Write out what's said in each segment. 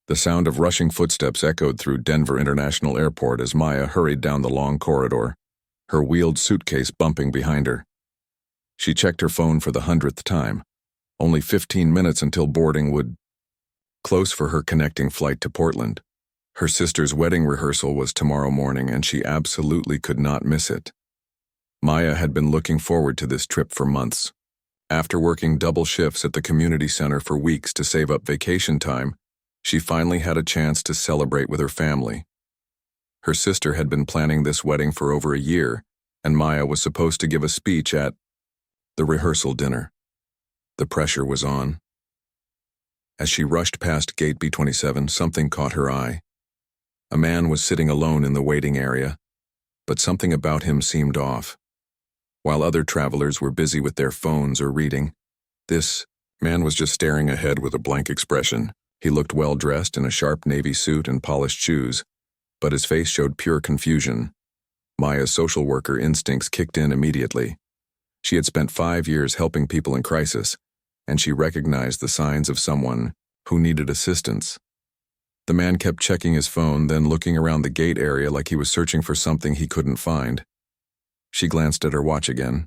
The sound of rushing footsteps echoed through Denver International Airport as Maya hurried down the long corridor, her wheeled suitcase bumping behind her. She checked her phone for the 100th time. Only 15 minutes until boarding would close for her connecting flight to Portland. Her sister's wedding rehearsal was tomorrow morning, and she absolutely could not miss it. Maya had been looking forward to this trip for months. After working double shifts at the community center for weeks to save up vacation time, she finally had a chance to celebrate with her family. Her sister had been planning this wedding for over a year, and Maya was supposed to give a speech at the rehearsal dinner. The pressure was on. As she rushed past Gate B27, something caught her eye. A man was sitting alone in the waiting area, but something about him seemed off. While other travelers were busy with their phones or reading, this man was just staring ahead with a blank expression. He looked well-dressed in a sharp navy suit and polished shoes, but his face showed pure confusion. Maya's social worker instincts kicked in immediately. She had spent 5 years helping people in crisis, and she recognized the signs of someone who needed assistance. The man kept checking his phone, then looking around the gate area like he was searching for something he couldn't find. She glanced at her watch again.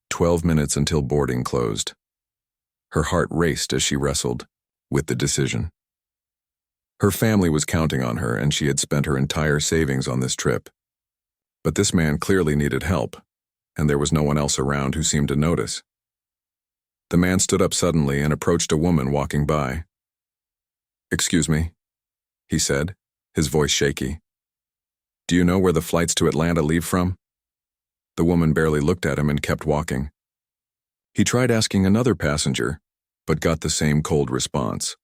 12 minutes until boarding closed. Her heart raced as she wrestled with the decision. Her family was counting on her, and she had spent her entire savings on this trip. But this man clearly needed help, and there was no one else around who seemed to notice. The man stood up suddenly and approached a woman walking by. "Excuse me," he said, his voice shaky. "Do you know where the flights to Atlanta leave from?" The woman barely looked at him and kept walking. He tried asking another passenger, but got the same cold response.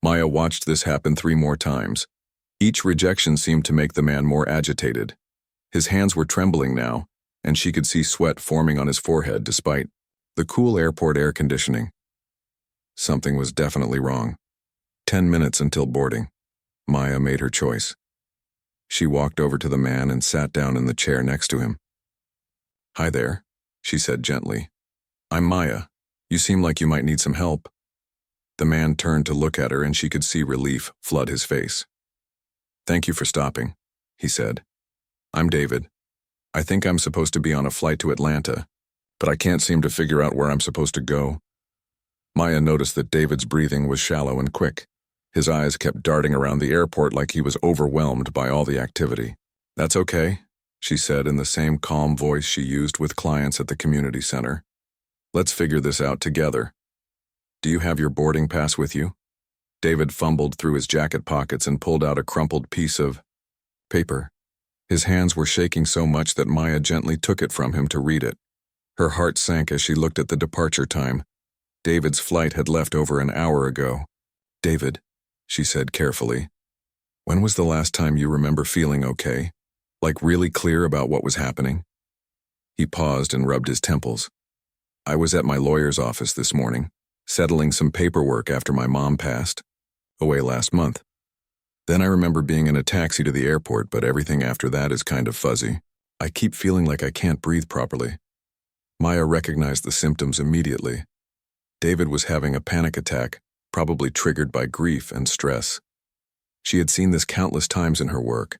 Maya watched this happen 3 more times. Each rejection seemed to make the man more agitated. His hands were trembling now, and she could see sweat forming on his forehead despite the cool airport air conditioning. Something was definitely wrong. 10 minutes until boarding. Maya made her choice. She walked over to the man and sat down in the chair next to him. "Hi there," she said gently. "I'm Maya. You seem like you might need some help." The man turned to look at her, and she could see relief flood his face. "Thank you for stopping," he said. "I'm David. I think I'm supposed to be on a flight to Atlanta, but I can't seem to figure out where I'm supposed to go." Maya noticed that David's breathing was shallow and quick. His eyes kept darting around the airport like he was overwhelmed by all the activity. "That's okay," she said in the same calm voice she used with clients at the community center. "Let's figure this out together. Do you have your boarding pass with you?" David fumbled through his jacket pockets and pulled out a crumpled piece of paper. His hands were shaking so much that Maya gently took it from him to read it. Her heart sank as she looked at the departure time. David's flight had left over an hour ago. "David," she said carefully, "when was the last time you remember feeling okay? Like really clear about what was happening?" He paused and rubbed his temples. "I was at my lawyer's office this morning, settling some paperwork after my mom passed away last month. Then I remember being in a taxi to the airport, but everything after that is kind of fuzzy. I keep feeling like I can't breathe properly." Maya recognized the symptoms immediately. David was having a panic attack, probably triggered by grief and stress. She had seen this countless times in her work.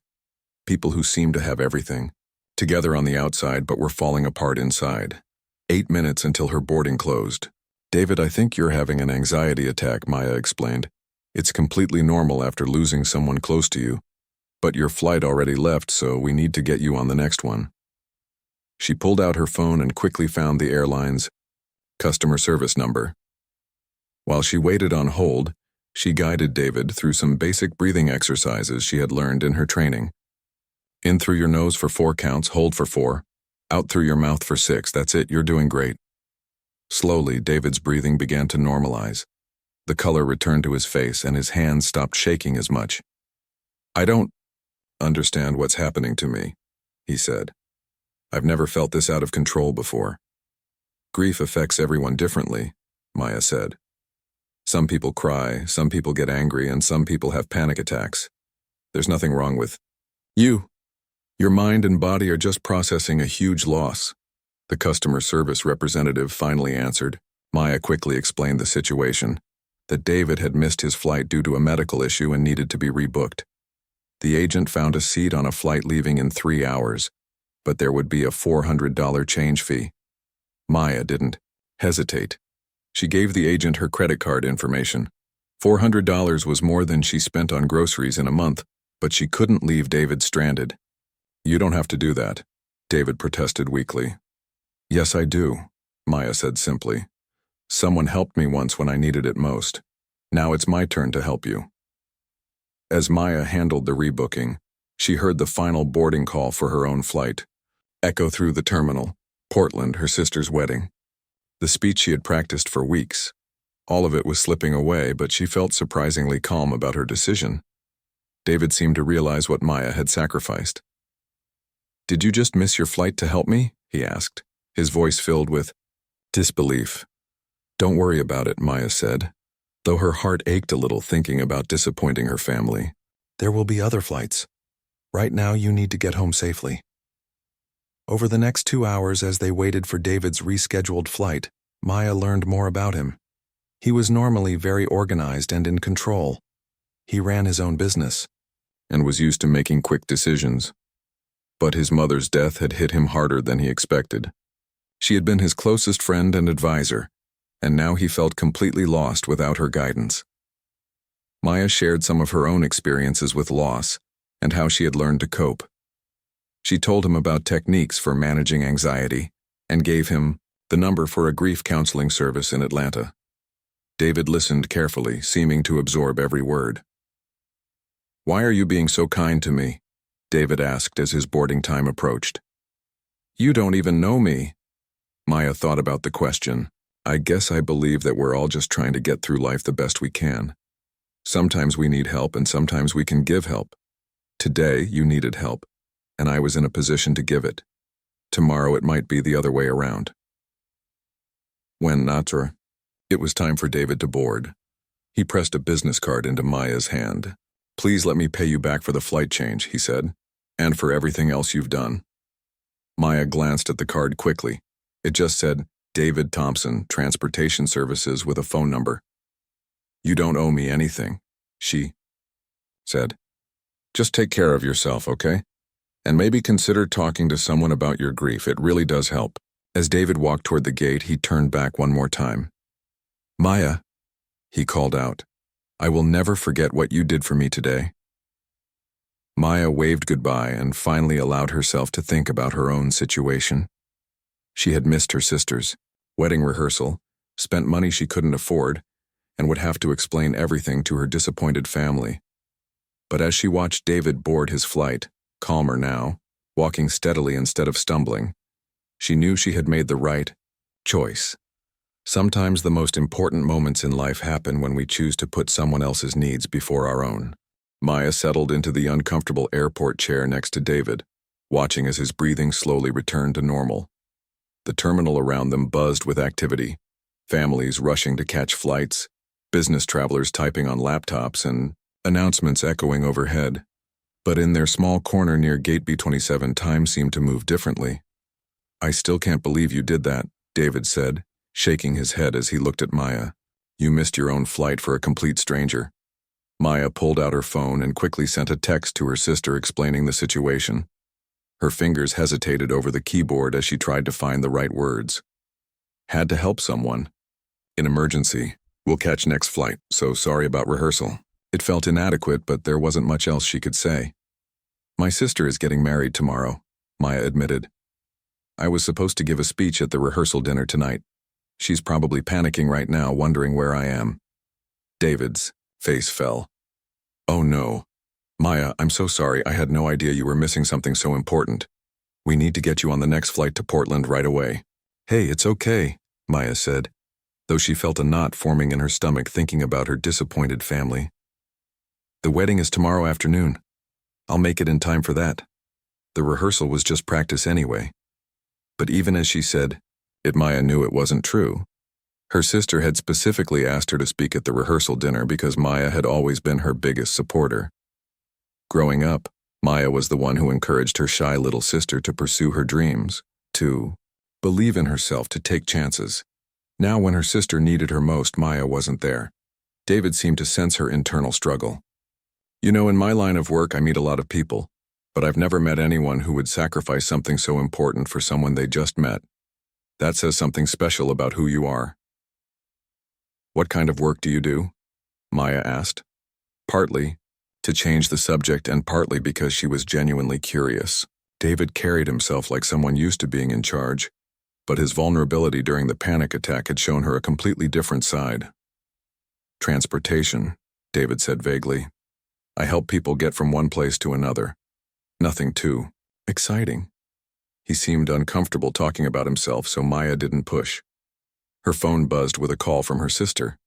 People who seemed to have everything, together on the outside but were falling apart inside. 8 minutes until her boarding closed. "David, I think you're having an anxiety attack," Maya explained. "It's completely normal after losing someone close to you, but your flight already left, so we need to get you on the next one." She pulled out her phone and quickly found the airline's customer service number. While she waited on hold, she guided David through some basic breathing exercises she had learned in her training. "In through your nose for 4 counts, hold for 4. Out through your mouth for 6, that's it, you're doing great." Slowly, David's breathing began to normalize. The color returned to his face and his hands stopped shaking as much. "I don't understand what's happening to me," he said. "I've never felt this out of control before." "Grief affects everyone differently," Maya said. "Some people cry, some people get angry, and some people have panic attacks. There's nothing wrong with you. Your mind and body are just processing a huge loss." The customer service representative finally answered. Maya quickly explained the situation. that David had missed his flight due to a medical issue and needed to be rebooked. The agent found a seat on a flight leaving in 3 hours, but there would be a $400 change fee. Maya didn't hesitate. She gave the agent her credit card information. $400 was more than she spent on groceries in a month, but she couldn't leave David stranded. "You don't have to do that," David protested weakly. "Yes, I do," Maya said simply. "Someone helped me once when I needed it most. Now it's my turn to help you." As Maya handled the rebooking, she heard the final boarding call for her own flight echo through the terminal. Portland, her sister's wedding. The speech she had practiced for weeks. All of it was slipping away, but she felt surprisingly calm about her decision. David seemed to realize what Maya had sacrificed. "Did you just miss your flight to help me?" he asked, his voice filled with disbelief. "Don't worry about it," Maya said, though her heart ached a little thinking about disappointing her family. "There will be other flights. Right now you need to get home safely." Over the next 2 hours as they waited for David's rescheduled flight, Maya learned more about him. He was normally very organized and in control. He ran his own business and was used to making quick decisions. But his mother's death had hit him harder than he expected. She had been his closest friend and advisor, and now he felt completely lost without her guidance. Maya shared some of her own experiences with loss and how she had learned to cope. She told him about techniques for managing anxiety and gave him the number for a grief counseling service in Atlanta. David listened carefully, seeming to absorb every word. "Why are you being so kind to me?" David asked as his boarding time approached. "You don't even know me." Maya thought about the question. "I guess I believe that we're all just trying to get through life the best we can. Sometimes we need help and sometimes we can give help. Today you needed help, and I was in a position to give it. Tomorrow it might be the other way around." When Natra, it was time for David to board. He pressed a business card into Maya's hand. "Please let me pay you back for the flight change," he said, "and for everything else you've done." Maya glanced at the card quickly. It just said, "David Thompson, Transportation Services," with a phone number. "You don't owe me anything," she said. "Just take care of yourself, okay? And maybe consider talking to someone about your grief. It really does help." As David walked toward the gate, he turned back one more time. "Maya," he called out, "I will never forget what you did for me today." Maya waved goodbye and finally allowed herself to think about her own situation. She had missed her sister's wedding rehearsal, spent money she couldn't afford, and would have to explain everything to her disappointed family. But as she watched David board his flight, calmer now, walking steadily instead of stumbling, she knew she had made the right choice. Sometimes the most important moments in life happen when we choose to put someone else's needs before our own. Maya settled into the uncomfortable airport chair next to David, watching as his breathing slowly returned to normal. The terminal around them buzzed with activity, families rushing to catch flights, business travelers typing on laptops, and announcements echoing overhead. But in their small corner near Gate B27, time seemed to move differently. "I still can't believe you did that," David said, shaking his head as he looked at Maya. "You missed your own flight for a complete stranger." Maya pulled out her phone and quickly sent a text to her sister explaining the situation. Her fingers hesitated over the keyboard as she tried to find the right words. "Had to help someone. In emergency. We'll catch next flight, so sorry about rehearsal." It felt inadequate, but there wasn't much else she could say. "My sister is getting married tomorrow," Maya admitted. "I was supposed to give a speech at the rehearsal dinner tonight. She's probably panicking right now, wondering where I am." David's face fell. "Oh no. Maya, I'm so sorry. I had no idea you were missing something so important. We need to get you on the next flight to Portland right away." "Hey, it's okay," Maya said, though she felt a knot forming in her stomach thinking about her disappointed family. "The wedding is tomorrow afternoon. I'll make it in time for that. The rehearsal was just practice anyway." But even as she said it, Maya knew it wasn't true. Her sister had specifically asked her to speak at the rehearsal dinner because Maya had always been her biggest supporter. Growing up, Maya was the one who encouraged her shy little sister to pursue her dreams, to believe in herself, to take chances. Now when her sister needed her most, Maya wasn't there. David seemed to sense her internal struggle. You know, in my line of work, I meet a lot of people, but I've never met anyone who would sacrifice something so important for someone they just met. That says something special about who you are. What kind of work do you do? Maya asked, partly to change the subject and partly because she was genuinely curious. David carried himself like someone used to being in charge, but his vulnerability during the panic attack had shown her a completely different side. Transportation, David said vaguely. I help people get from one place to another. Nothing too exciting. He seemed uncomfortable talking about himself, so Maya didn't push. Her phone buzzed with a call from her sister.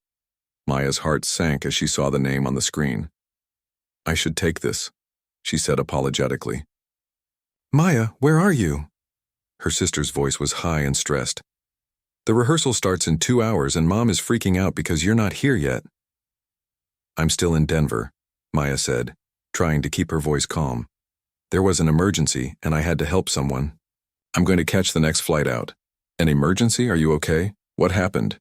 Maya's heart sank as she saw the name on the screen. I should take this, she said apologetically. Maya, where are you? Her sister's voice was high and stressed. The rehearsal starts in 2 hours and Mom is freaking out because you're not here yet. I'm still in Denver, Maya said, trying to keep her voice calm. There was an emergency and I had to help someone. I'm going to catch the next flight out. An emergency? Are you okay? What happened?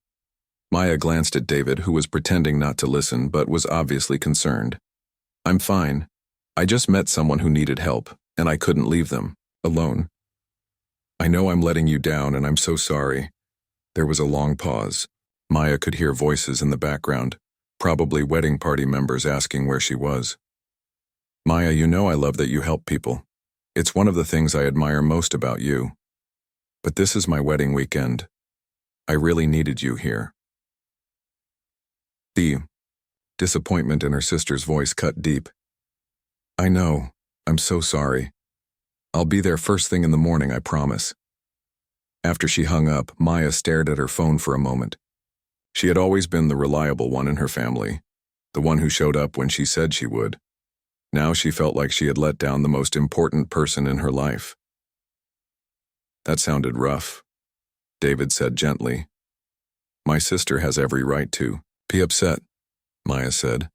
Maya glanced at David, who was pretending not to listen but was obviously concerned. I'm fine. I just met someone who needed help, and I couldn't leave them alone. I know I'm letting you down and I'm so sorry. There was a long pause. Maya could hear voices in the background, probably wedding party members asking where she was. Maya, you know I love that you help people. It's one of the things I admire most about you. But this is my wedding weekend. I really needed you here. The disappointment in her sister's voice cut deep. I know. I'm so sorry. I'll be there first thing in the morning, I promise. After she hung up, Maya stared at her phone for a moment. She had always been the reliable one in her family, the one who showed up when she said she would. Now she felt like she had let down the most important person in her life. That sounded rough, David said gently. My sister has every right to be upset, Maya said.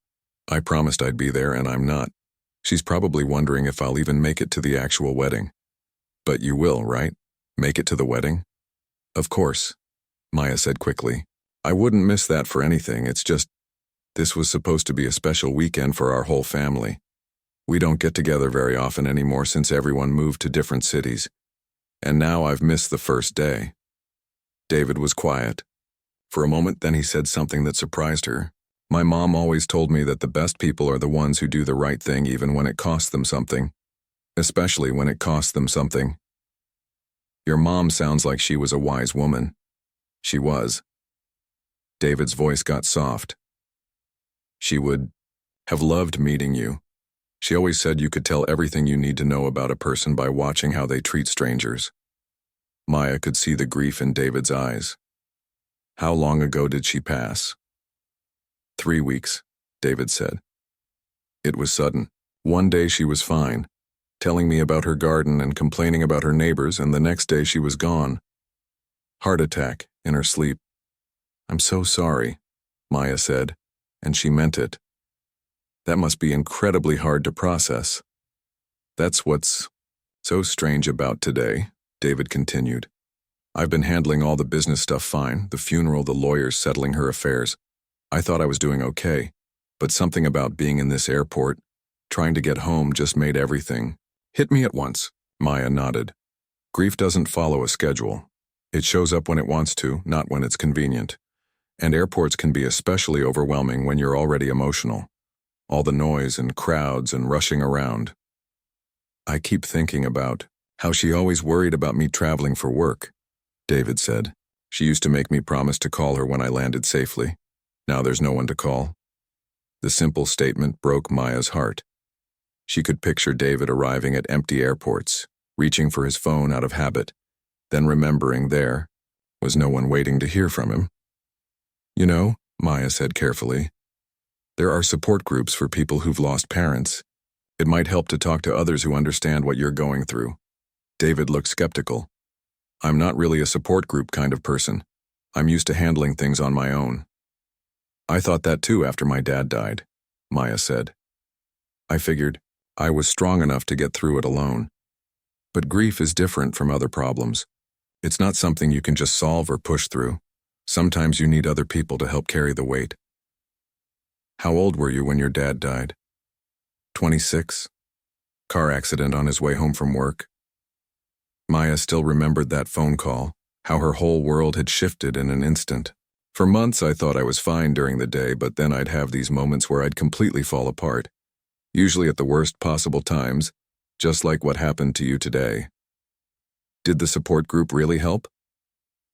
I promised I'd be there and I'm not. She's probably wondering if I'll even make it to the actual wedding. But you will, right? Make it to the wedding? Of course, Maya said quickly. I wouldn't miss that for anything. It's just, this was supposed to be a special weekend for our whole family. We don't get together very often anymore since everyone moved to different cities. And now I've missed the first day. David was quiet. For a moment, then he said something that surprised her. My mom always told me that the best people are the ones who do the right thing even when it costs them something. Especially when it costs them something. Your mom sounds like she was a wise woman. She was. David's voice got soft. She would have loved meeting you. She always said you could tell everything you need to know about a person by watching how they treat strangers. Maya could see the grief in David's eyes. How long ago did she pass? 3 weeks, David said. It was sudden. One day she was fine, telling me about her garden and complaining about her neighbors, and the next day she was gone. Heart attack, in her sleep. I'm so sorry, Maya said, and she meant it. That must be incredibly hard to process. That's what's so strange about today, David continued. I've been handling all the business stuff fine, the funeral, the lawyers settling her affairs. I thought I was doing okay, but something about being in this airport, trying to get home just made everything hit me at once. Maya nodded. Grief doesn't follow a schedule. It shows up when it wants to, not when it's convenient. And airports can be especially overwhelming when you're already emotional. All the noise and crowds and rushing around. I keep thinking about how she always worried about me traveling for work, David said. She used to make me promise to call her when I landed safely. Now there's no one to call. The simple statement broke Maya's heart. She could picture David arriving at empty airports, reaching for his phone out of habit, then remembering there was no one waiting to hear from him. You know, Maya said carefully, there are support groups for people who've lost parents. It might help to talk to others who understand what you're going through. David looked skeptical. I'm not really a support group kind of person. I'm used to handling things on my own. I thought that too after my dad died, Maya said. I figured I was strong enough to get through it alone. But grief is different from other problems. It's not something you can just solve or push through. Sometimes you need other people to help carry the weight. How old were you when your dad died? 26. Car accident on his way home from work. Maya still remembered that phone call, how her whole world had shifted in an instant. For months I thought I was fine during the day, but then I'd have these moments where I'd completely fall apart, usually at the worst possible times, just like what happened to you today. Did the support group really help?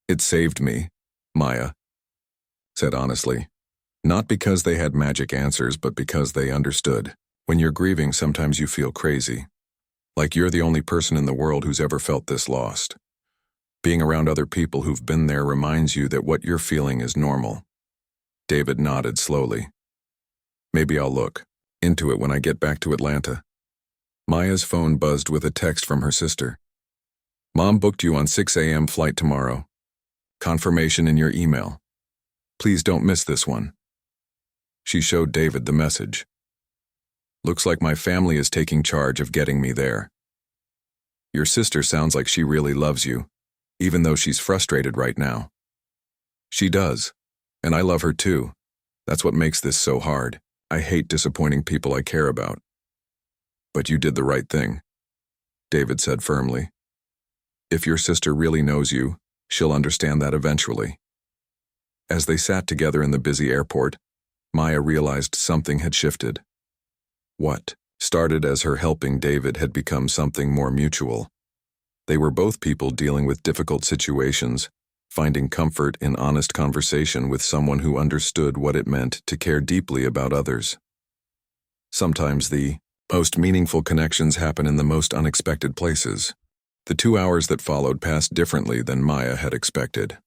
It saved me, Maya said honestly. Not because they had magic answers, but because they understood. When you're grieving, sometimes you feel crazy. Like you're the only person in the world who's ever felt this lost. Being around other people who've been there reminds you that what you're feeling is normal. David nodded slowly. Maybe I'll look into it when I get back to Atlanta. Maya's phone buzzed with a text from her sister. Mom booked you on 6 a.m. flight tomorrow. Confirmation in your email. Please don't miss this one. She showed David the message. Looks like my family is taking charge of getting me there. Your sister sounds like she really loves you, even though she's frustrated right now. She does, and I love her too. That's what makes this so hard. I hate disappointing people I care about. But you did the right thing, David said firmly. If your sister really knows you, she'll understand that eventually. As they sat together in the busy airport, Maya realized something had shifted. What started as her helping David had become something more mutual. They were both people dealing with difficult situations, finding comfort in honest conversation with someone who understood what it meant to care deeply about others. Sometimes the most meaningful connections happen in the most unexpected places. The 2 hours that followed passed differently than Maya had expected.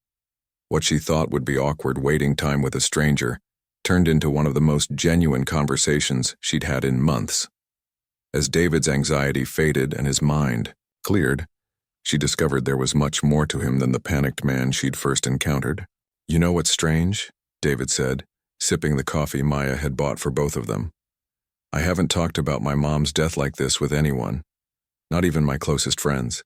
What she thought would be awkward waiting time with a stranger turned into one of the most genuine conversations she'd had in months. As David's anxiety faded and his mind cleared, she discovered there was much more to him than the panicked man she'd first encountered. You know what's strange? David said, sipping the coffee Maya had bought for both of them. I haven't talked about my mom's death like this with anyone, not even my closest friends.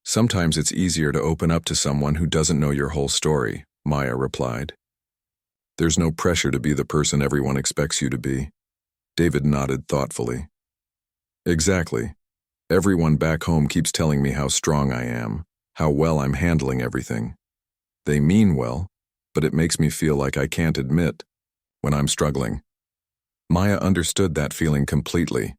Sometimes it's easier to open up to someone who doesn't know your whole story, Maya replied. There's no pressure to be the person everyone expects you to be. David nodded thoughtfully. Exactly. Everyone back home keeps telling me how strong I am, how well I'm handling everything. They mean well, but it makes me feel like I can't admit when I'm struggling. Maya understood that feeling completely.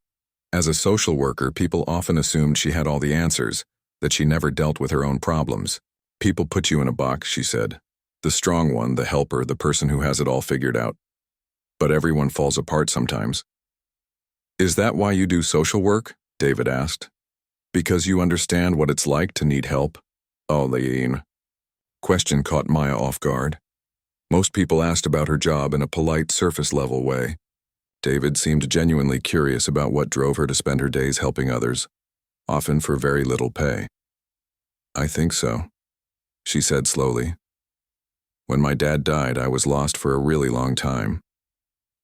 As a social worker, people often assumed she had all the answers, that she never dealt with her own problems. People put you in a box, she said. The strong one, the helper, the person who has it all figured out. But everyone falls apart sometimes. Is that why you do social work? David asked. Because you understand what it's like to need help? Airline. Question caught Maya off guard. Most people asked about her job in a polite, surface-level way. David seemed genuinely curious about what drove her to spend her days helping others, often for very little pay. I think so, she said slowly. When my dad died, I was lost for a really long time.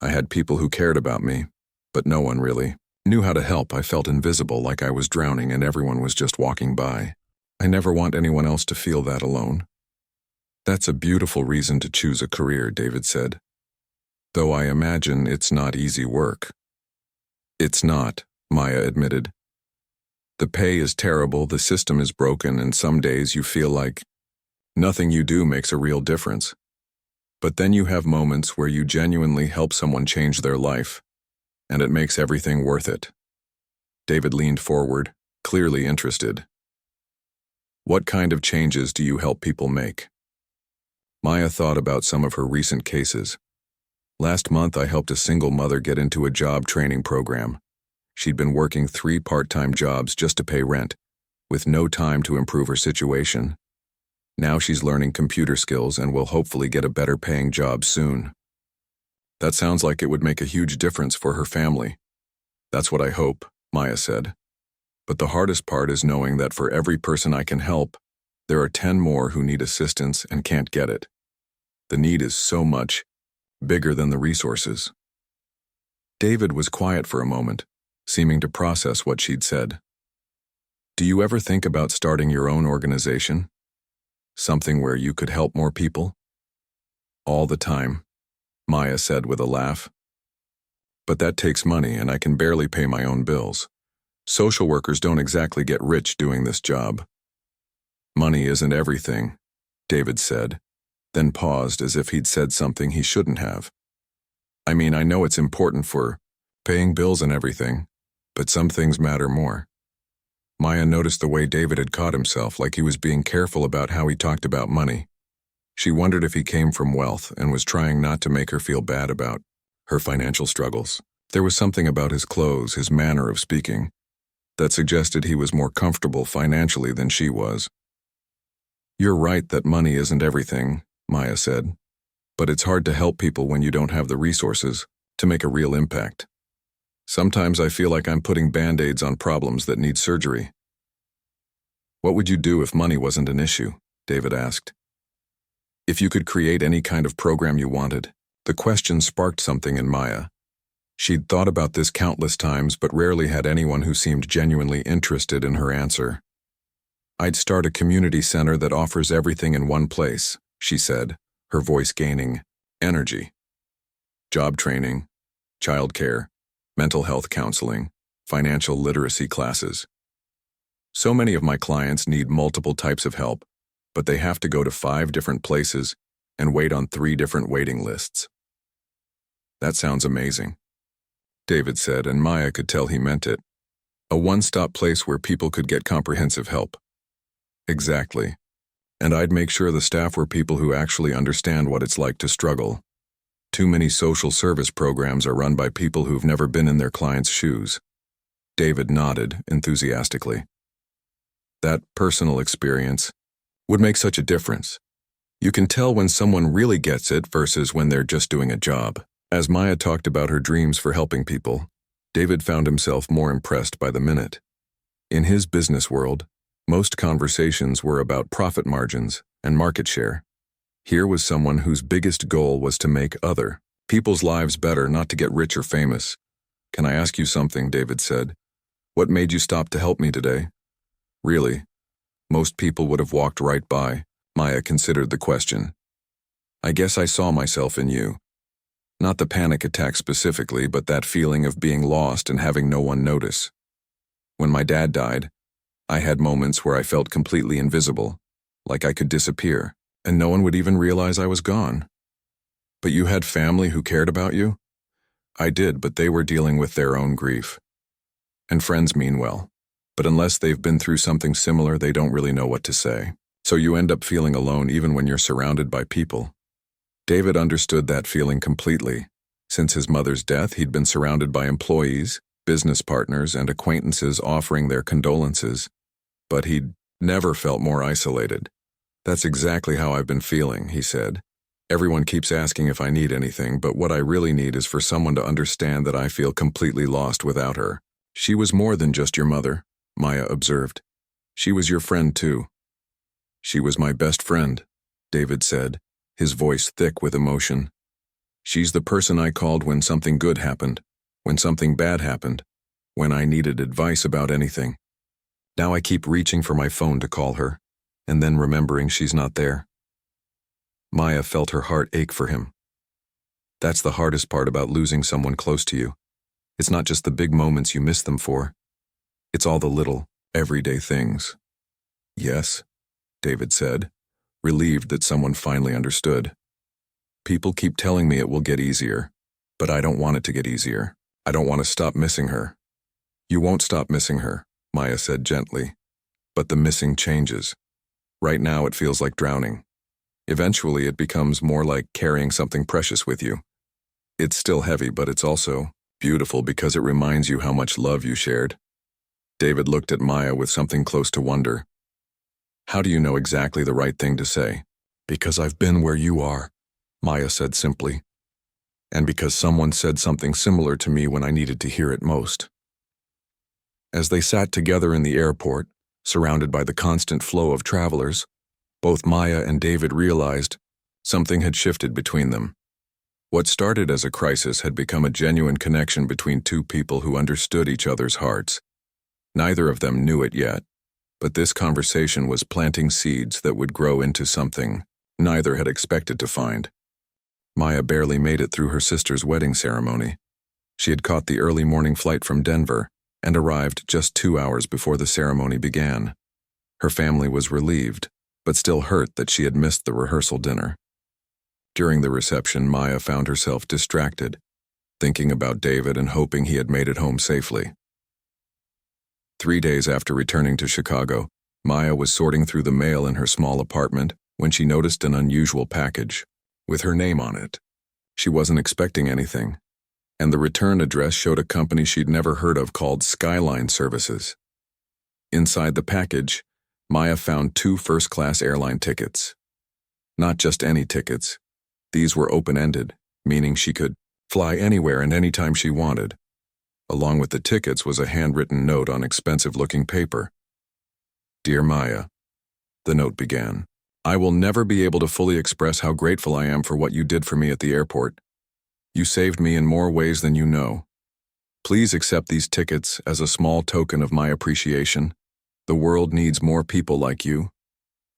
I had people who cared about me, but no one really knew how to help. I felt invisible, like I was drowning and everyone was just walking by. I never want anyone else to feel that alone. That's a beautiful reason to choose a career, David said. Though I imagine it's not easy work. It's not, Maya admitted. The pay is terrible, the system is broken, and some days you feel like nothing you do makes a real difference. But then you have moments where you genuinely help someone change their life, and it makes everything worth it. David leaned forward, clearly interested. What kind of changes do you help people make? Maya thought about some of her recent cases. Last month, I helped a single mother get into a job training program. She'd been working 3 part-time jobs just to pay rent, with no time to improve her situation. Now she's learning computer skills and will hopefully get a better-paying job soon. That sounds like it would make a huge difference for her family. That's what I hope, Maya said. But the hardest part is knowing that for every person I can help, there are 10 more who need assistance and can't get it. The need is so much bigger than the resources. David was quiet for a moment, seeming to process what she'd said. Do you ever think about starting your own organization? Something where you could help more people? All the time, Maya said with a laugh. But that takes money and I can barely pay my own bills. Social workers don't exactly get rich doing this job. Money isn't everything, David said, then paused as if he'd said something he shouldn't have. I mean, I know it's important for paying bills and everything, but some things matter more. Maya noticed the way David had caught himself, like he was being careful about how he talked about money. She wondered if he came from wealth and was trying not to make her feel bad about her financial struggles. There was something about his clothes, his manner of speaking, that suggested he was more comfortable financially than she was. You're right that money isn't everything, Maya said, but it's hard to help people when you don't have the resources to make a real impact. Sometimes I feel like I'm putting band-aids on problems that need surgery. What would you do if money wasn't an issue? David asked. If you could create any kind of program you wanted. The question sparked something in Maya. She'd thought about this countless times but rarely had anyone who seemed genuinely interested in her answer. I'd start a community center that offers everything in one place, she said, her voice gaining energy. Job training, childcare, mental health counseling, financial literacy classes. So many of my clients need multiple types of help, but they have to go to 5 different places and wait on 3 different waiting lists. That sounds amazing, David said, and Maya could tell he meant it. A one-stop place where people could get comprehensive help. Exactly. And I'd make sure the staff were people who actually understand what it's like to struggle. Too many social service programs are run by people who've never been in their clients' shoes. David nodded enthusiastically. That personal experience would make such a difference. You can tell when someone really gets it versus when they're just doing a job. As Maya talked about her dreams for helping people, David found himself more impressed by the minute. In his business world, most conversations were about profit margins and market share. Here was someone whose biggest goal was to make other people's lives better, not to get rich or famous. Can I ask you something? David said. What made you stop to help me today? Really? Most people would have walked right by. Maya considered the question. I guess I saw myself in you. Not the panic attack specifically, but that feeling of being lost and having no one notice. When my dad died, I had moments where I felt completely invisible, like I could disappear, and no one would even realize I was gone. But you had family who cared about you? I did, but they were dealing with their own grief. And friends mean well, but unless they've been through something similar, they don't really know what to say. So you end up feeling alone even when you're surrounded by people. David understood that feeling completely. Since his mother's death, he'd been surrounded by employees, business partners, and acquaintances offering their condolences, but he'd never felt more isolated. That's exactly how I've been feeling, he said. Everyone keeps asking if I need anything, but what I really need is for someone to understand that I feel completely lost without her. She was more than just your mother, Maya observed. She was your friend too. She was my best friend, David said, his voice thick with emotion. She's the person I called when something good happened, when something bad happened, when I needed advice about anything. Now I keep reaching for my phone to call her, and then remembering she's not there. Maya felt her heart ache for him. That's the hardest part about losing someone close to you. It's not just the big moments you miss them for. It's all the little, everyday things. Yes, David said, relieved that someone finally understood. People keep telling me it will get easier, but I don't want it to get easier. I don't want to stop missing her. You won't stop missing her, Maya said gently, but the missing changes. Right now it feels like drowning. Eventually it becomes more like carrying something precious with you. It's still heavy, but it's also beautiful because it reminds you how much love you shared. David looked at Maya with something close to wonder. How do you know exactly the right thing to say? Because I've been where you are, Maya said simply. And because someone said something similar to me when I needed to hear it most. As they sat together in the airport, surrounded by the constant flow of travelers, both Maya and David realized something had shifted between them. What started as a crisis had become a genuine connection between two people who understood each other's hearts. Neither of them knew it yet, but this conversation was planting seeds that would grow into something neither had expected to find. Maya barely made it through her sister's wedding ceremony. She had caught the early morning flight from Denver and arrived just 2 hours before the ceremony began. Her family was relieved, but still hurt that she had missed the rehearsal dinner. During the reception, Maya found herself distracted, thinking about David and hoping he had made it home safely. 3 days after returning to Chicago, Maya was sorting through the mail in her small apartment when she noticed an unusual package with her name on it. She wasn't expecting anything, and the return address showed a company she'd never heard of called Skyline Services. Inside the package, Maya found 2 first-class airline tickets. Not just any tickets. These were open-ended, meaning she could fly anywhere and anytime she wanted. Along with the tickets was a handwritten note on expensive-looking paper. "Dear Maya," the note began, "I will never be able to fully express how grateful I am for what you did for me at the airport. You saved me in more ways than you know. Please accept these tickets as a small token of my appreciation. The world needs more people like you.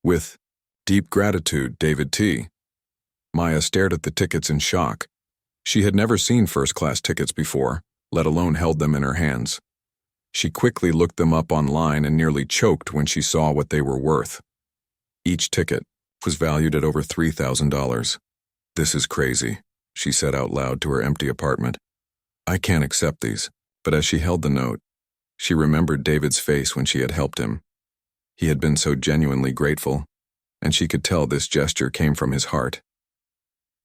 With deep gratitude, David T." Maya stared at the tickets in shock. She had never seen first-class tickets before, let alone held them in her hands. She quickly looked them up online and nearly choked when she saw what they were worth. Each ticket was valued at over $3,000. "This is crazy," she said out loud to her empty apartment. "I can't accept these." But as she held the note, she remembered David's face when she had helped him. He had been so genuinely grateful, and she could tell this gesture came from his heart.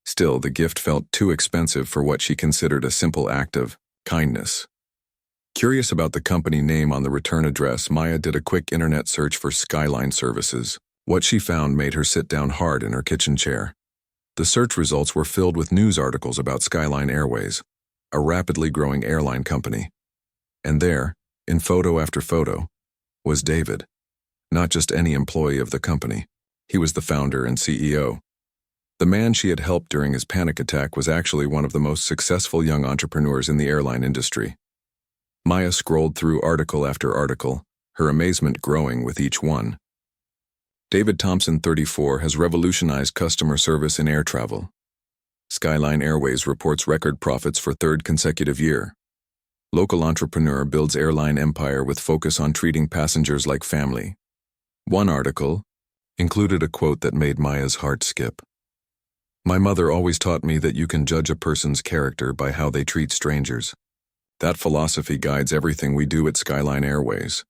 Still, the gift felt too expensive for what she considered a simple act of kindness. Curious about the company name on the return address, Maya did a quick internet search for Skyline Services. What she found made her sit down hard in her kitchen chair. The search results were filled with news articles about Skyline Airways, a rapidly growing airline company. And there, in photo after photo, was David. Not just any employee of the company. He was the founder and CEO. The man she had helped during his panic attack was actually one of the most successful young entrepreneurs in the airline industry. Maya scrolled through article after article, her amazement growing with each one. David Thompson, 34, has revolutionized customer service in air travel. Skyline Airways reports record profits for 3rd consecutive year. Local entrepreneur builds airline empire with focus on treating passengers like family. One article included a quote that made Maya's heart skip. "My mother always taught me that you can judge a person's character by how they treat strangers. That philosophy guides everything we do at Skyline Airways."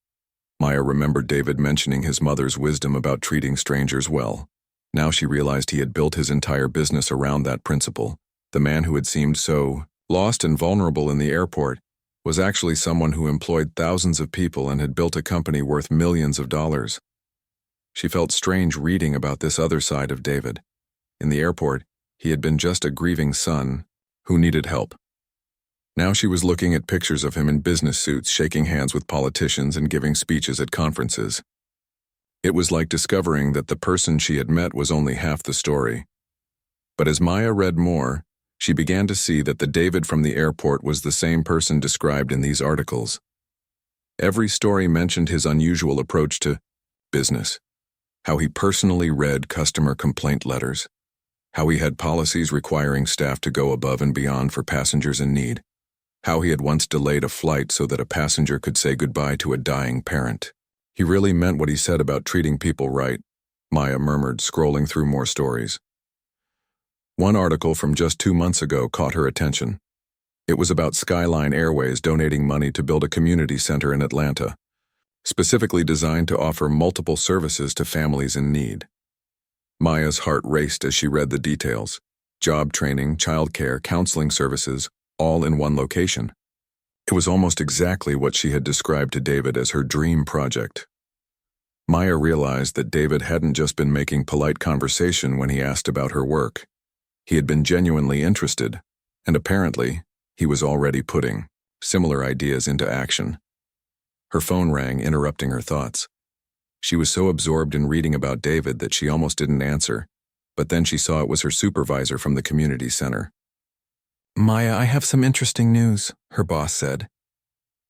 Maya remembered David mentioning his mother's wisdom about treating strangers well. Now she realized he had built his entire business around that principle. The man who had seemed so lost and vulnerable in the airport was actually someone who employed thousands of people and had built a company worth millions of dollars. She felt strange reading about this other side of David. In the airport, he had been just a grieving son who needed help. Now she was looking at pictures of him in business suits, shaking hands with politicians and giving speeches at conferences. It was like discovering that the person she had met was only half the story. But as Maya read more, she began to see that the David from the airport was the same person described in these articles. Every story mentioned his unusual approach to business, how he personally read customer complaint letters, how he had policies requiring staff to go above and beyond for passengers in need, how he had once delayed a flight so that a passenger could say goodbye to a dying parent. He really meant what he said about treating people right, Maya murmured, scrolling through more stories. One article from just 2 months ago caught her attention. It was about Skyline Airways donating money to build a community center in Atlanta, specifically designed to offer multiple services to families in need. Maya's heart raced as she read the details. Job training, childcare, counseling services, all in one location. It was almost exactly what she had described to David as her dream project. Maya realized that David hadn't just been making polite conversation when he asked about her work. He had been genuinely interested, and apparently, he was already putting similar ideas into action. Her phone rang, interrupting her thoughts. She was so absorbed in reading about David that she almost didn't answer, but then she saw it was her supervisor from the community center. "Maya, I have some interesting news," her boss said.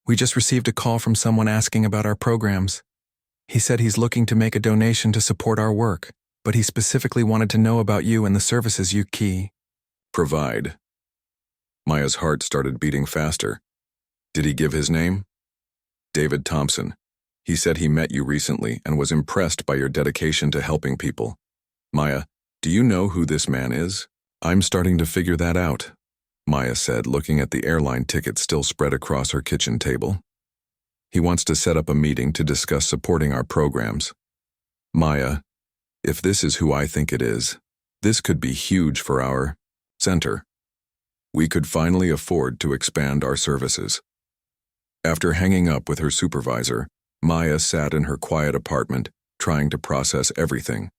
"We just received a call from someone asking about our programs. He said he's looking to make a donation to support our work, but he specifically wanted to know about you and the services you key." Provide. Maya's heart started beating faster. Did he give his name? David Thompson. He said he met you recently and was impressed by your dedication to helping people. Maya, do you know who this man is? I'm starting to figure that out, Maya said, looking at the airline ticket still spread across her kitchen table. He wants to set up a meeting to discuss supporting our programs. Maya, if this is who I think it is, this could be huge for our center. We could finally afford to expand our services. After hanging up with her supervisor, Maya sat in her quiet apartment, trying to process everything.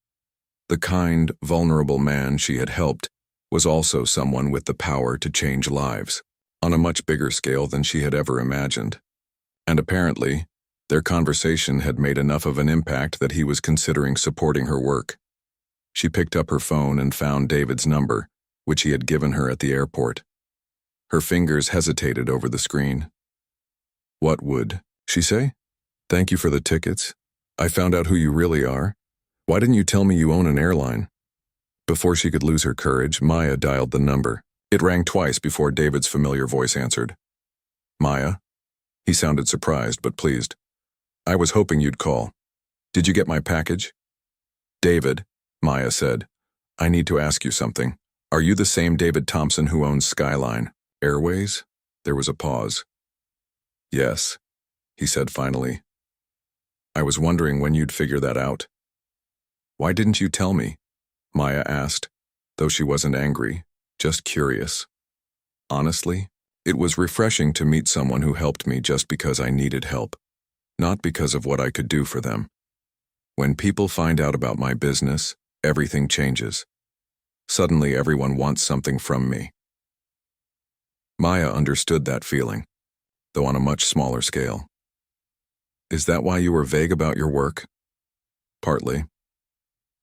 The kind, vulnerable man she had helped was also someone with the power to change lives, on a much bigger scale than she had ever imagined. And apparently, their conversation had made enough of an impact that he was considering supporting her work. She picked up her phone and found David's number, which he had given her at the airport. Her fingers hesitated over the screen. What would she say? Thank you for the tickets. I found out who you really are. Why didn't you tell me you own an airline? Before she could lose her courage, Maya dialed the number. It rang twice before David's familiar voice answered. Maya? He sounded surprised but pleased. I was hoping you'd call. Did you get my package? David, Maya said, I need to ask you something. Are you the same David Thompson who owns Skyline Airways? There was a pause. Yes, he said finally. I was wondering when you'd figure that out. Why didn't you tell me? Maya asked, though she wasn't angry, just curious. Honestly, it was refreshing to meet someone who helped me just because I needed help, not because of what I could do for them. When people find out about my business, everything changes. Suddenly everyone wants something from me. Maya understood that feeling, though on a much smaller scale. Is that why you were vague about your work? Partly.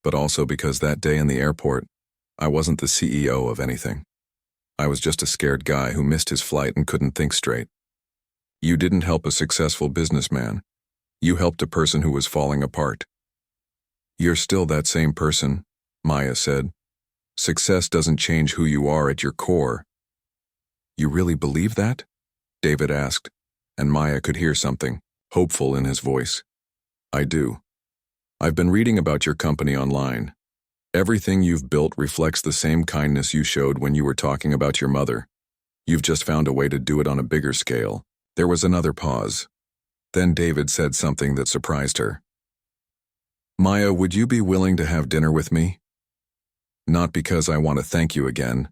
But also because that day in the airport, I wasn't the CEO of anything. I was just a scared guy who missed his flight and couldn't think straight. You didn't help a successful businessman. You helped a person who was falling apart. You're still that same person, Maya said. Success doesn't change who you are at your core. You really believe that? David asked, and Maya could hear something hopeful in his voice. I do. I've been reading about your company online. Everything you've built reflects the same kindness you showed when you were talking about your mother. You've just found a way to do it on a bigger scale. There was another pause. Then David said something that surprised her. Maya, would you be willing to have dinner with me? Not because I want to thank you again,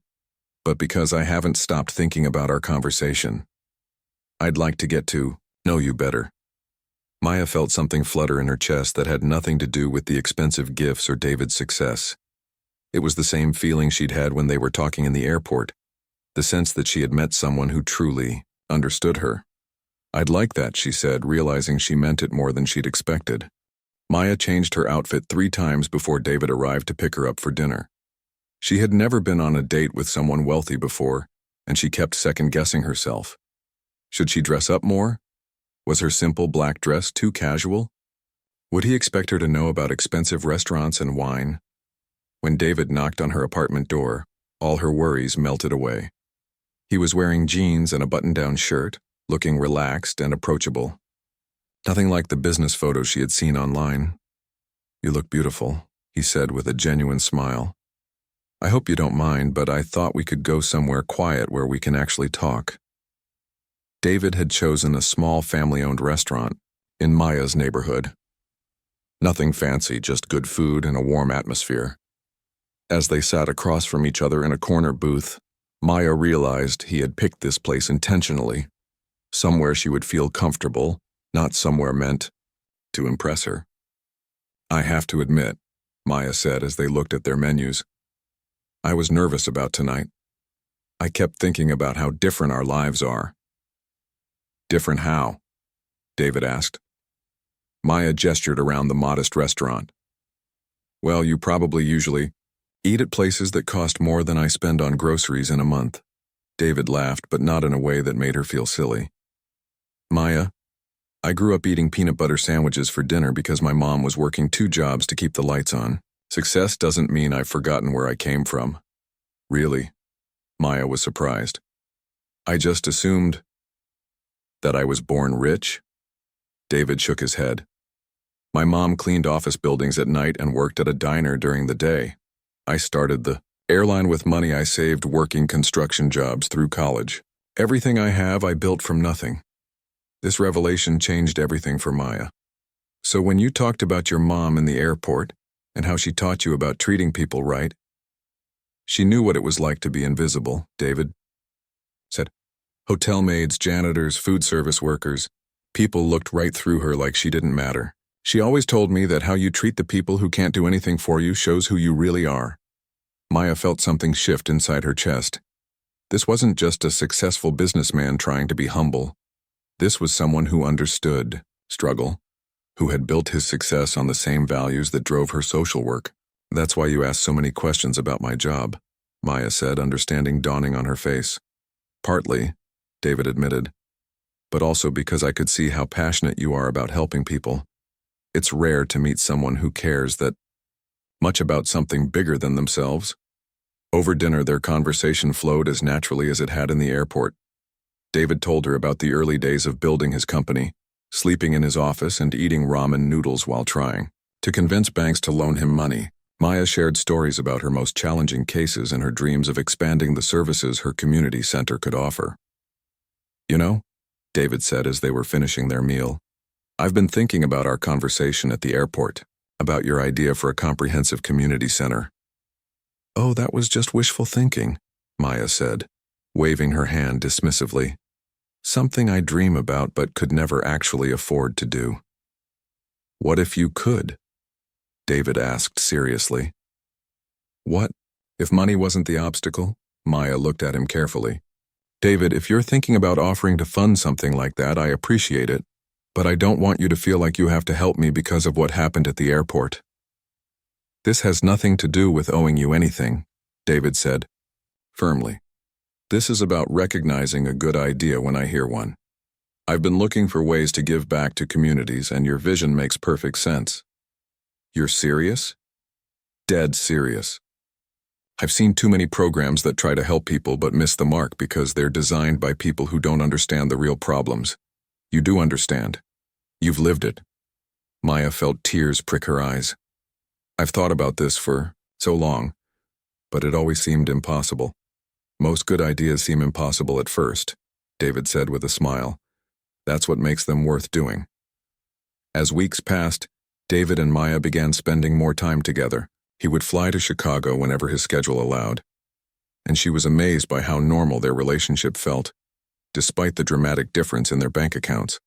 but because I haven't stopped thinking about our conversation. I'd like to get to know you better. Maya felt something flutter in her chest that had nothing to do with the expensive gifts or David's success. It was the same feeling she'd had when they were talking in the airport, the sense that she had met someone who truly understood her. I'd like that, she said, realizing she meant it more than she'd expected. Maya changed her outfit 3 times before David arrived to pick her up for dinner. She had never been on a date with someone wealthy before, and she kept second-guessing herself. Should she dress up more? Was her simple black dress too casual? Would he expect her to know about expensive restaurants and wine? When David knocked on her apartment door, all her worries melted away. He was wearing jeans and a button-down shirt, looking relaxed and approachable. Nothing like the business photos she had seen online. You look beautiful, he said with a genuine smile. I hope you don't mind, but I thought we could go somewhere quiet where we can actually talk. David had chosen a small family-owned restaurant in Maya's neighborhood. Nothing fancy, just good food and a warm atmosphere. As they sat across from each other in a corner booth, Maya realized he had picked this place intentionally, somewhere she would feel comfortable, not somewhere meant to impress her. I have to admit, Maya said as they looked at their menus, I was nervous about tonight. I kept thinking about how different our lives are. Different how? David asked. Maya gestured around the modest restaurant. Well, you probably usually eat at places that cost more than I spend on groceries in a month. David laughed, but not in a way that made her feel silly. Maya, I grew up eating peanut butter sandwiches for dinner because my mom was working 2 jobs to keep the lights on. Success doesn't mean I've forgotten where I came from. Really? Maya was surprised. I just assumed that I was born rich? David shook his head. My mom cleaned office buildings at night and worked at a diner during the day. I started the airline with money I saved working construction jobs through college. Everything I have, I built from nothing. This revelation changed everything for Maya. So when you talked about your mom in the airport and how she taught you about treating people right, she knew what it was like to be invisible, David said. Hotel maids, janitors, food service workers, people looked right through her like she didn't matter. She always told me that how you treat the people who can't do anything for you shows who you really are. Maya felt something shift inside her chest. This wasn't just a successful businessman trying to be humble. This was someone who understood struggle, who had built his success on the same values that drove her social work. That's why you asked so many questions about my job, Maya said, understanding dawning on her face. Partly, David admitted, but also because I could see how passionate you are about helping people. It's rare to meet someone who cares that much about something bigger than themselves. Over dinner, their conversation flowed as naturally as it had in the airport. David told her about the early days of building his company, sleeping in his office and eating ramen noodles while trying to convince banks to loan him money. Maya shared stories about her most challenging cases and her dreams of expanding the services her community center could offer. You know, David said as they were finishing their meal, I've been thinking about our conversation at the airport, about your idea for a comprehensive community center. Oh, that was just wishful thinking, Maya said, waving her hand dismissively. Something I dream about but could never actually afford to do. What if you could? David asked seriously. What? If money wasn't the obstacle? Maya looked at him carefully. David, if you're thinking about offering to fund something like that, I appreciate it, but I don't want you to feel like you have to help me because of what happened at the airport. This has nothing to do with owing you anything, David said, firmly. This is about recognizing a good idea when I hear one. I've been looking for ways to give back to communities, and your vision makes perfect sense. You're serious? Dead serious. I've seen too many programs that try to help people but miss the mark because they're designed by people who don't understand the real problems. You do understand. You've lived it. Maya felt tears prick her eyes. I've thought about this for so long, but it always seemed impossible. Most good ideas seem impossible at first, David said with a smile. That's what makes them worth doing. As weeks passed, David and Maya began spending more time together. He would fly to Chicago whenever his schedule allowed, and she was amazed by how normal their relationship felt, despite the dramatic difference in their bank accounts.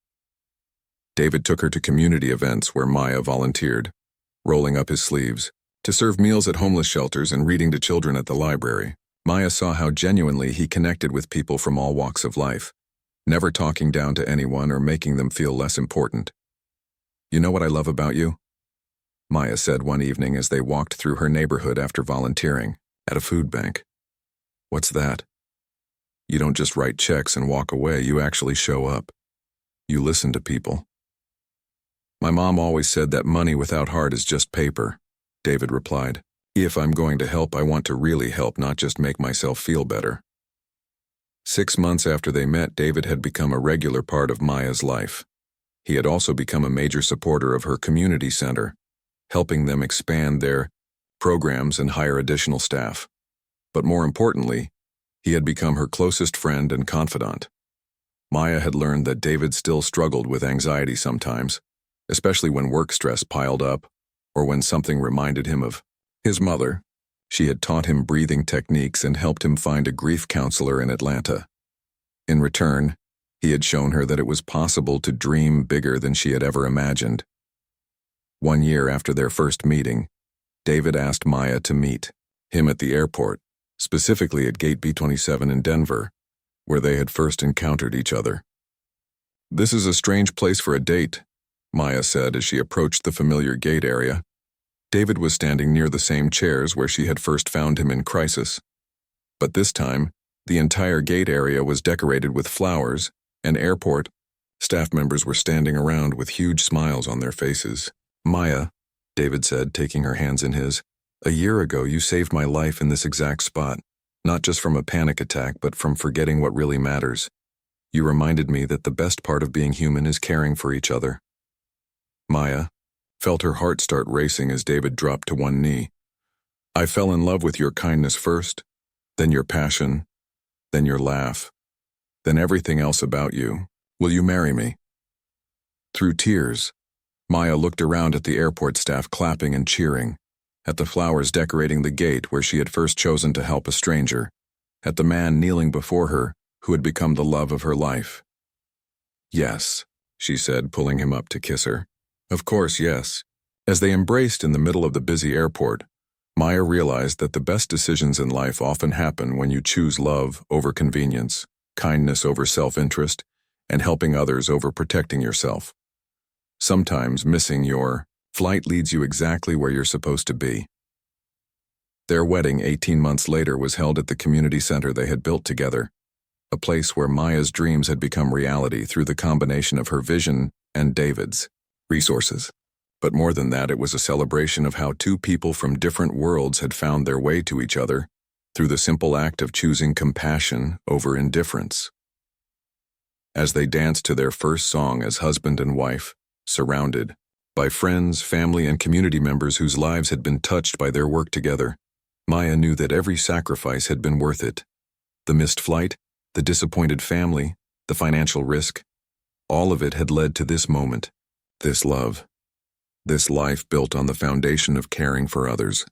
David took her to community events where Maya volunteered, rolling up his sleeves, to serve meals at homeless shelters and reading to children at the library. Maya saw how genuinely he connected with people from all walks of life, never talking down to anyone or making them feel less important. You know what I love about you? Maya said one evening as they walked through her neighborhood after volunteering at a food bank. What's that? You don't just write checks and walk away, you actually show up. You listen to people. My mom always said that money without heart is just paper, David replied. If I'm going to help, I want to really help, not just make myself feel better. 6 months after they met, David had become a regular part of Maya's life. He had also become a major supporter of her community center, helping them expand their programs and hire additional staff. But more importantly, he had become her closest friend and confidant. Maya had learned that David still struggled with anxiety sometimes, especially when work stress piled up or when something reminded him of his mother. She had taught him breathing techniques and helped him find a grief counselor in Atlanta. In return, he had shown her that it was possible to dream bigger than she had ever imagined. 1 year after their first meeting, David asked Maya to meet him at the airport, specifically at Gate B27 in Denver, where they had first encountered each other. This is a strange place for a date, Maya said as she approached the familiar gate area. David was standing near the same chairs where she had first found him in crisis. But this time, the entire gate area was decorated with flowers, and airport staff members were standing around with huge smiles on their faces. Maya, David said, taking her hands in his, a year ago you saved my life in this exact spot. Not just from a panic attack, but from forgetting what really matters. You reminded me that the best part of being human is caring for each other. Maya felt her heart start racing as David dropped to one knee. I fell in love with your kindness first, then your passion, then your laugh, then everything else about you. Will you marry me? Through tears, Maya looked around at the airport staff clapping and cheering, at the flowers decorating the gate where she had first chosen to help a stranger, at the man kneeling before her who had become the love of her life. Yes, she said, pulling him up to kiss her. Of course, yes. As they embraced in the middle of the busy airport, Maya realized that the best decisions in life often happen when you choose love over convenience, kindness over self-interest, and helping others over protecting yourself. Sometimes missing your flight leads you exactly where you're supposed to be. Their wedding 18 months later was held at the community center they had built together, a place where Maya's dreams had become reality through the combination of her vision and David's resources. But more than that, it was a celebration of how two people from different worlds had found their way to each other through the simple act of choosing compassion over indifference. As they danced to their first song as husband and wife, surrounded by friends, family, and community members whose lives had been touched by their work together, Maya knew that every sacrifice had been worth it. The missed flight, the disappointed family, the financial risk, all of it had led to this moment, this love, this life built on the foundation of caring for others.